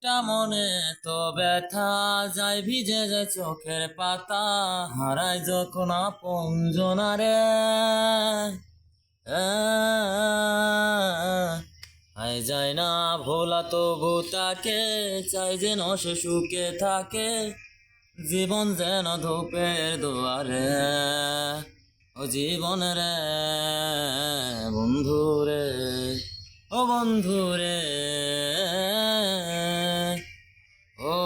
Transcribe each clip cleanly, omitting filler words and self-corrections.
একটা মনে তো ব্যথা যায় ভিজে যায় চোখের পাতা হারায় যখন আপন জনারে আয় যায় না ভোলা তবু তাকে চাই যেন সে সুখে থাকে জীবন যেন ধূপের দুয়ারে ও জীবন রে বন্ধু রে ও বন্ধু রে ও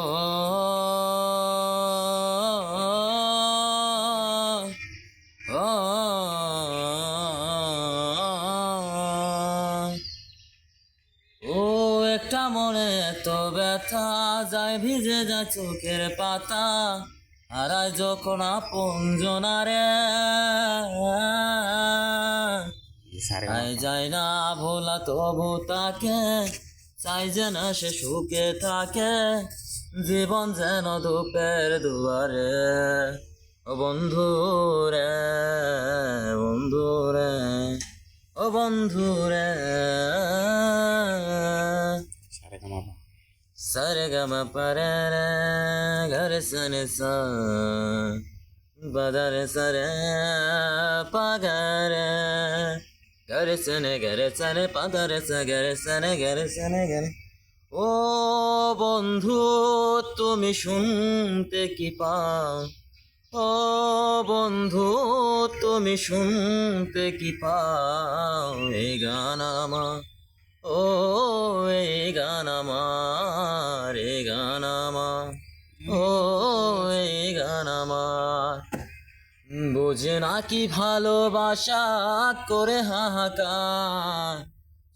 ও একটা মনে তো ব্যথা যায় ভিজে যায় চোখের পাতা হারায় যখন আপন জনারে আয় যায় না ভোলা তবু তাকে চাই যেন সে সুখে থাকে জীবন যেন ধূপের দুয়ারে ও বন্ধু রে বন্ধু রে ও বন্ধু রে সারে গামা পারে রে ঘরে সনে সা বাদারে সারে পাগারে ঘরে সনে পাদারে সা ঘরে সনে ও বন্ধু তুমি শুনতে কি পাও ও বন্ধু তুমি শুনতে কি পাও এই গান আমার ও এই গান আমার এই গান আমার ও এই গান আমার বোঝে না কি ভালোবাসা করে হাহাকার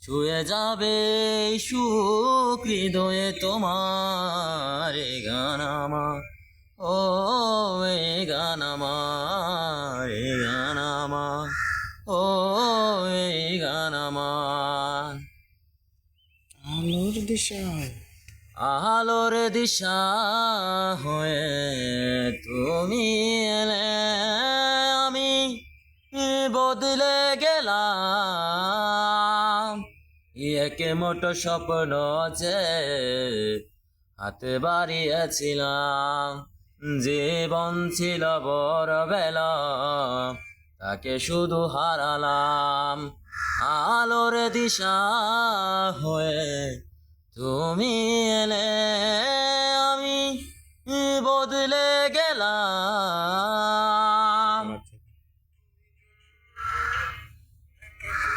ছুঁয়ে যাবে এই সুখ হৃদয়ে তোমার এই গান আমার ও এই গান আমার এই গান আমার ও এই গান আমার আলোর দিশা আলোর দিশা হয়ে তুমি এলে আমি বদলে গেলাম একে মোটো স্বপ্ন যে হাতে বাড়িয়েছিলাম জীবন ছিল বড় বেলা তাকে শুধু হারালাম আলোর দিশা হয়ে তুমি এলে